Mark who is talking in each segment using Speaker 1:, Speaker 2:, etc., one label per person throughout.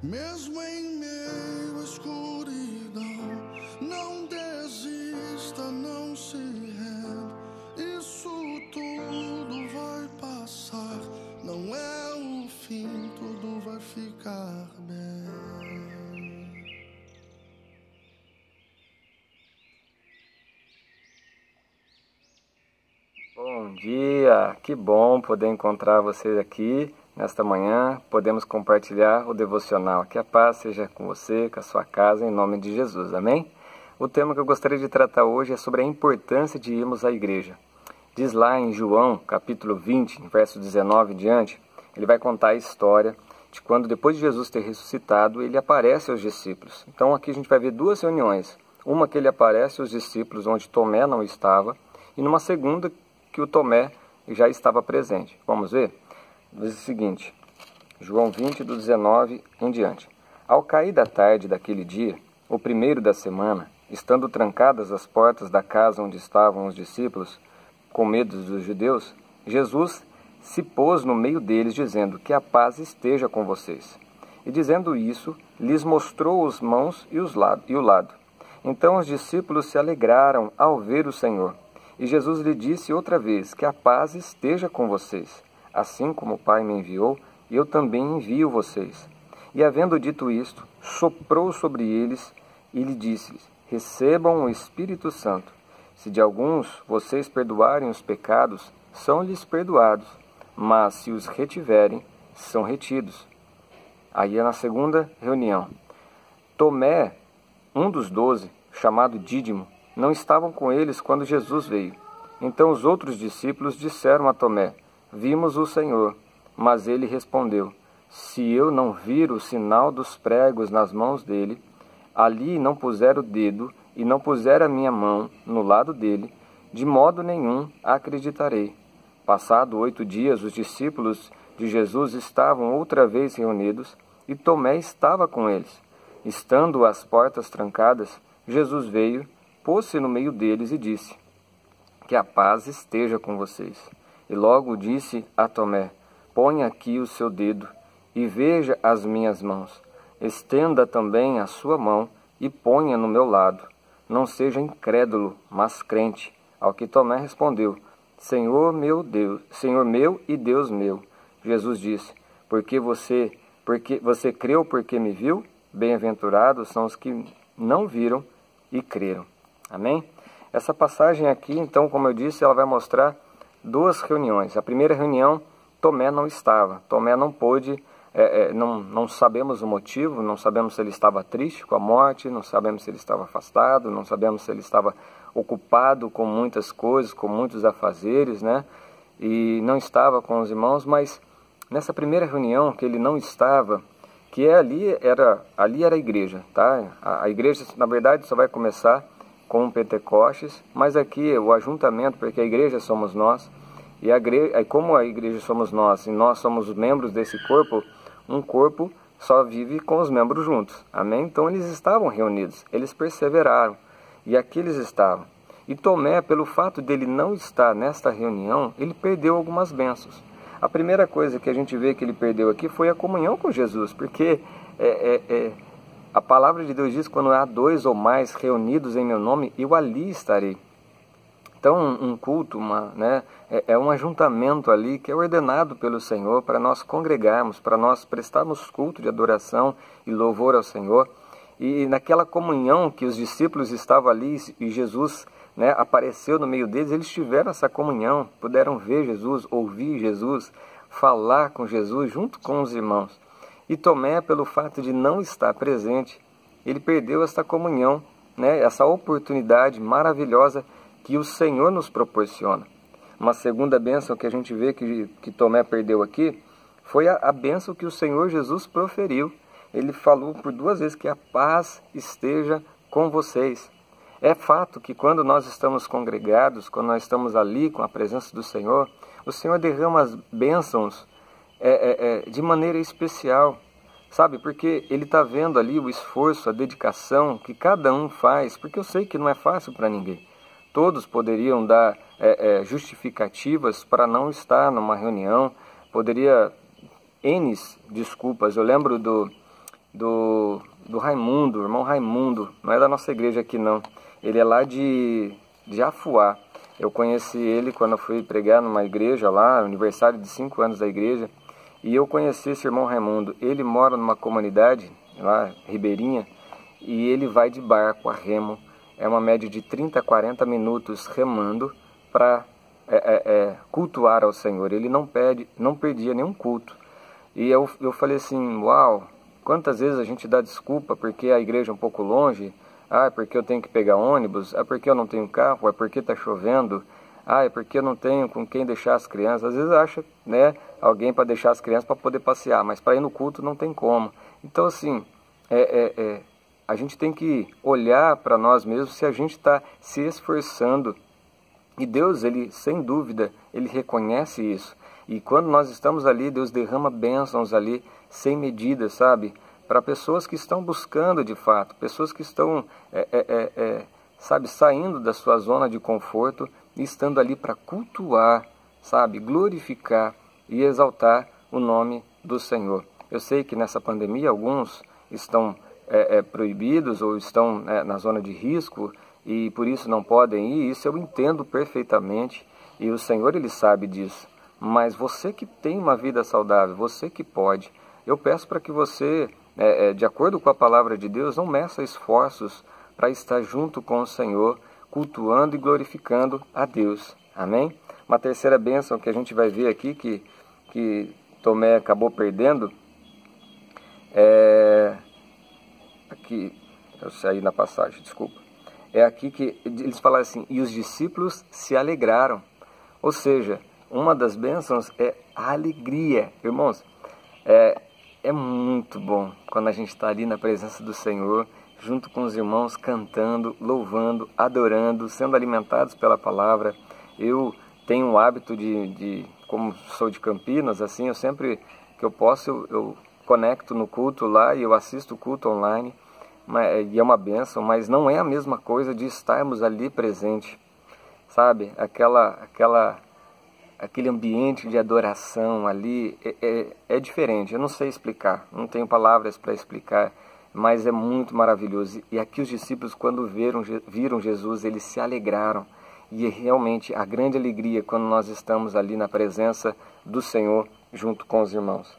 Speaker 1: Mesmo em meio à escuridão, não desista, não se renda. Isso tudo vai passar, não é o fim, tudo vai ficar bem.
Speaker 2: Bom dia, que bom poder encontrar você aqui nesta manhã. Podemos compartilhar o devocional. Que a paz seja com você, com a sua casa, em nome de Jesus, amém? O tema que eu gostaria de tratar hoje é sobre a importância de irmos à igreja. Diz lá em João, capítulo 20, verso 19 em diante, ele vai contar a história de quando, depois de Jesus ter ressuscitado, ele aparece aos discípulos. Então aqui a gente vai ver duas reuniões. Uma que ele aparece aos discípulos, onde Tomé não estava, e numa segunda que o Tomé já estava presente. Vamos ver? Diz o seguinte, João 20, do 19 em diante. Ao cair da tarde daquele dia, o primeiro da semana, estando trancadas as portas da casa onde estavam os discípulos, com medo dos judeus, Jesus se pôs no meio deles, dizendo: que a paz esteja com vocês. E dizendo isso, lhes mostrou as mãos e o lado. Então os discípulos se alegraram ao ver o Senhor. E Jesus lhe disse outra vez: que a paz esteja com vocês. Assim como o Pai me enviou, eu também envio vocês. E havendo dito isto, soprou sobre eles e lhe disse-lhes: recebam o Espírito Santo. Se de alguns vocês perdoarem os pecados, são-lhes perdoados, mas se os retiverem, são retidos. Aí é na segunda reunião. Tomé, um dos 12, chamado Dídimo, não estavam com eles quando Jesus veio. Então os outros discípulos disseram a Tomé: vimos o Senhor. Mas ele respondeu: se eu não vir o sinal dos pregos nas mãos dele, ali não puser o dedo e não puser a minha mão no lado dele, de modo nenhum acreditarei. Passado 8 dias, os discípulos de Jesus estavam outra vez reunidos, e Tomé estava com eles. Estando as portas trancadas, Jesus veio, pôs-se no meio deles e disse: que a paz esteja com vocês. E logo disse a Tomé: ponha aqui o seu dedo e veja as minhas mãos. Estenda também a sua mão e ponha no meu lado. Não seja incrédulo, mas crente. Ao que Tomé respondeu: Senhor meu e Deus meu. Jesus disse: porque você creu porque me viu? Bem-aventurados são os que não viram e creram. Amém? Essa passagem aqui, então, como eu disse, ela vai mostrar duas reuniões. A primeira reunião, Tomé não estava. Tomé não pôde, não sabemos o motivo, não sabemos se ele estava triste com a morte, não sabemos se ele estava afastado, não sabemos se ele estava ocupado com muitas coisas, com muitos afazeres, né? E não estava com os irmãos, mas nessa primeira reunião que ele não estava, que ali era a igreja, tá? A igreja, na verdade, só vai começar com Pentecostes, mas aqui o ajuntamento, porque a igreja somos nós, e como a igreja somos nós, e nós somos os membros desse corpo, um corpo só vive com os membros juntos, amém? Então eles estavam reunidos, eles perseveraram, e aqui eles estavam. E Tomé, pelo fato dele não estar nesta reunião, ele perdeu algumas bênçãos. A primeira coisa que a gente vê que ele perdeu aqui foi a comunhão com Jesus, porque a palavra de Deus diz: quando há 2 ou mais reunidos em meu nome, eu ali estarei. Então, um culto, é um ajuntamento ali que é ordenado pelo Senhor para nós congregarmos, para nós prestarmos culto de adoração e louvor ao Senhor. E naquela comunhão que os discípulos estavam ali e Jesus, apareceu no meio deles, eles tiveram essa comunhão, puderam ver Jesus, ouvir Jesus, falar com Jesus junto com os irmãos. E Tomé, pelo fato de não estar presente, ele perdeu essa comunhão, essa oportunidade maravilhosa que o Senhor nos proporciona. Uma segunda bênção que a gente vê que Tomé perdeu aqui foi a bênção que o Senhor Jesus proferiu. Ele falou por 2 vezes: que a paz esteja com vocês. É fato que quando nós estamos congregados, quando nós estamos ali com a presença do Senhor, o Senhor derrama as bênçãos de maneira especial, sabe? Porque Ele está vendo ali o esforço, a dedicação que cada um faz, porque eu sei que não é fácil para ninguém. Todos poderiam dar justificativas para não estar numa reunião, poderia N desculpas. Eu lembro do Raimundo, irmão Raimundo. Não é da nossa igreja aqui não. Ele é lá de Afuá. Eu conheci ele quando eu fui pregar numa igreja lá, aniversário de 5 anos da igreja. E eu conheci esse irmão Raimundo. Ele mora numa comunidade lá, ribeirinha, e ele vai de barco a remo. É uma média de 30 a 40 minutos remando para cultuar ao Senhor. Ele não perdia nenhum culto. E eu falei assim, uau, quantas vezes a gente dá desculpa porque a igreja é um pouco longe, é porque eu tenho que pegar ônibus, é porque eu não tenho carro, é porque está chovendo, é porque eu não tenho com quem deixar as crianças. Às vezes acha, né, alguém para deixar as crianças para poder passear, mas para ir no culto não tem como. Então assim, a gente tem que olhar para nós mesmos se a gente está se esforçando. E Deus, ele, sem dúvida, ele reconhece isso. E quando nós estamos ali, Deus derrama bênçãos ali, sem medida, sabe? Para pessoas que estão buscando de fato, pessoas que estão, sabe, saindo da sua zona de conforto e estando ali para cultuar, sabe, glorificar e exaltar o nome do Senhor. Eu sei que nessa pandemia alguns estão proibidos ou estão na zona de risco, e por isso não podem ir. Isso eu entendo perfeitamente, e o Senhor, ele sabe disso. Mas você que tem uma vida saudável, você que pode, eu peço para que você, de acordo com a palavra de Deus, não meça esforços para estar junto com o Senhor, cultuando e glorificando a Deus. Amém? Uma terceira bênção que a gente vai ver aqui, que Tomé acabou perdendo, aqui, eu saí na passagem, desculpa. É aqui que eles falaram assim, e os discípulos se alegraram. Ou seja, uma das bênçãos é a alegria. Irmãos, é muito bom quando a gente está ali na presença do Senhor, junto com os irmãos, cantando, louvando, adorando, sendo alimentados pela palavra. Eu tenho o hábito como sou de Campinas, assim, eu sempre que eu posso, eu conecto no culto lá e eu assisto o culto online. E é uma bênção, mas não é a mesma coisa de estarmos ali presente, sabe? Aquele ambiente de adoração ali é diferente. Eu não sei explicar, não tenho palavras para explicar, mas é muito maravilhoso. E aqui os discípulos, quando viram Jesus, eles se alegraram. E é realmente a grande alegria quando nós estamos ali na presença do Senhor, junto com os irmãos.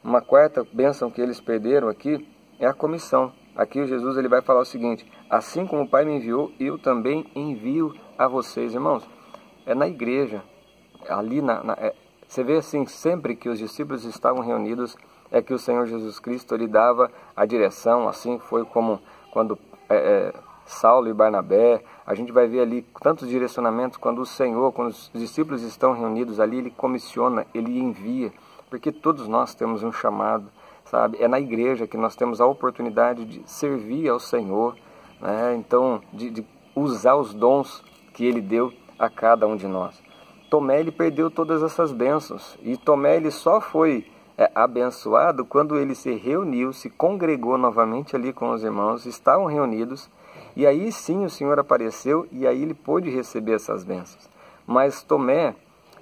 Speaker 2: Uma quarta bênção que eles perderam aqui é a comissão. Aqui Jesus, ele vai falar o seguinte, assim como o Pai me enviou, eu também envio a vocês. Irmãos, é na igreja, ali você vê assim, sempre que os discípulos estavam reunidos, é que o Senhor Jesus Cristo, ele dava a direção. Assim foi como quando Saulo e Barnabé, a gente vai ver ali tantos direcionamentos, quando o Senhor, quando os discípulos estão reunidos ali, ele comissiona, ele envia, porque todos nós temos um chamado, sabe? É na igreja que nós temos a oportunidade de servir ao Senhor, né? Então, de usar os dons que ele deu a cada um de nós. Tomé, ele perdeu todas essas bênçãos, e Tomé, ele só foi abençoado quando ele se reuniu, se congregou novamente ali com os irmãos, estavam reunidos, e aí sim o Senhor apareceu, e aí ele pôde receber essas bênçãos. Mas Tomé,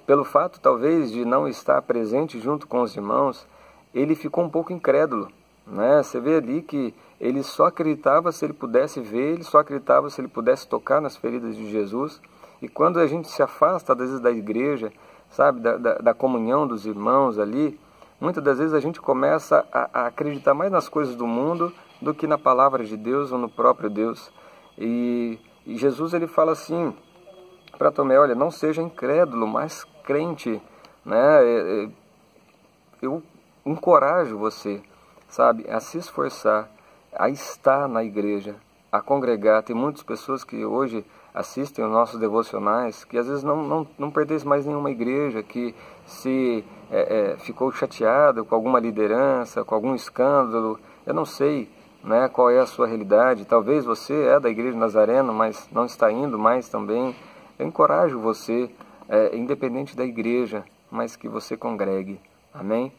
Speaker 2: pelo fato talvez de não estar presente junto com os irmãos, ele ficou um pouco incrédulo, né? Você vê ali que ele só acreditava se ele pudesse ver, ele só acreditava se ele pudesse tocar nas feridas de Jesus. E quando a gente se afasta, às vezes, da igreja, sabe, da comunhão dos irmãos ali, muitas das vezes a gente começa a acreditar mais nas coisas do mundo do que na palavra de Deus ou no próprio Deus. E Jesus, ele fala assim para Tomé, olha, não seja incrédulo, mas crente, né? Eu encorajo você, sabe, a se esforçar, a estar na igreja, a congregar. Tem muitas pessoas que hoje assistem os nossos devocionais, que às vezes não pertence mais nenhuma igreja, que se ficou chateado com alguma liderança, com algum escândalo. Eu não sei, né, qual é a sua realidade. Talvez você é da Igreja Nazareno, mas não está indo mais também. Eu encorajo você, independente da igreja, mas que você congregue. Amém?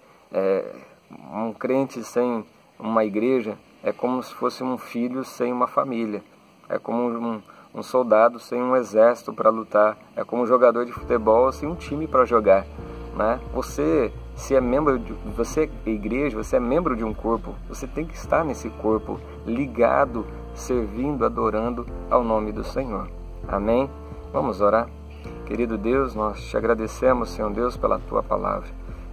Speaker 2: Um crente sem uma igreja é como se fosse um filho sem uma família. É como um soldado sem um exército para lutar. É como um jogador de futebol sem um time para jogar, né? Você Se é membro de, você é igreja, você é membro de um corpo, você tem que estar nesse corpo, ligado, servindo, adorando ao nome do Senhor. Amém? Vamos orar? Querido Deus, nós te agradecemos, Senhor Deus, pela Tua palavra.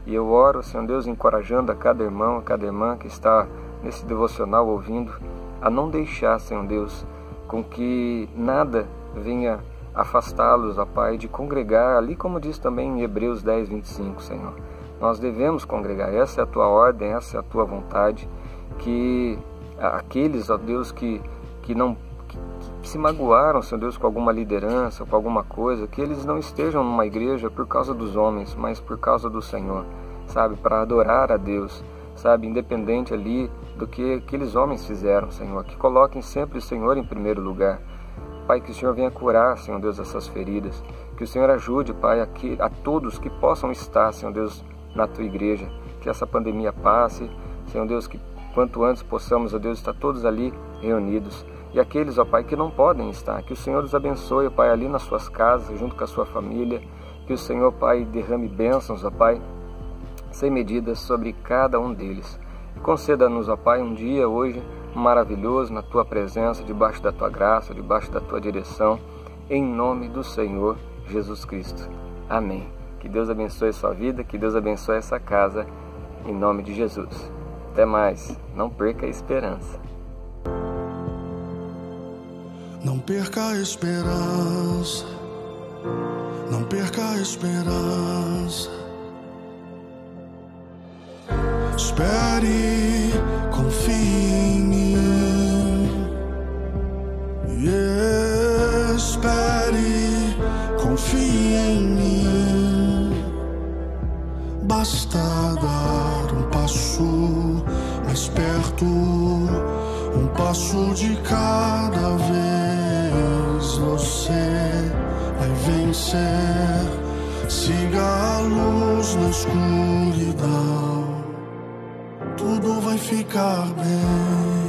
Speaker 2: E eu oro, Senhor Deus, encorajando a cada irmão, a cada irmã que está nesse devocional ouvindo, a não deixar, Senhor Deus, com que nada venha afastá-los, ó Pai, de congregar, ali como diz também em Hebreus 10, 25, Senhor. Nós devemos congregar, essa é a Tua ordem, essa é a Tua vontade, que aqueles, ó Deus, que se magoaram, Senhor Deus, com alguma liderança, com alguma coisa, que eles não estejam numa igreja por causa dos homens, mas por causa do Senhor, sabe, para adorar a Deus, sabe, independente ali do que aqueles homens fizeram, Senhor, que coloquem sempre o Senhor em primeiro lugar. Pai, que o Senhor venha curar, Senhor Deus, essas feridas, que o Senhor ajude, Pai, a todos que possam estar, Senhor Deus, na Tua igreja, que essa pandemia passe, Senhor Deus, que quanto antes possamos, ó Deus, estar todos ali reunidos. E aqueles, ó Pai, que não podem estar, que o Senhor os abençoe, ó Pai, ali nas suas casas, junto com a sua família, que o Senhor, Pai, derrame bênçãos, ó Pai, sem medidas sobre cada um deles. Conceda-nos, ó Pai, um dia hoje maravilhoso na Tua presença, debaixo da Tua graça, debaixo da Tua direção, em nome do Senhor Jesus Cristo. Amém. Que Deus abençoe a sua vida, que Deus abençoe essa casa, em nome de Jesus. Até mais. Não perca a esperança.
Speaker 1: Não perca a esperança, não perca a esperança. Espere, confie em mim. Espere, confie em mim. Basta dar um passo mais perto, um passo de cada vez. Você vai vencer. Siga a luz na escuridão, tudo vai ficar bem.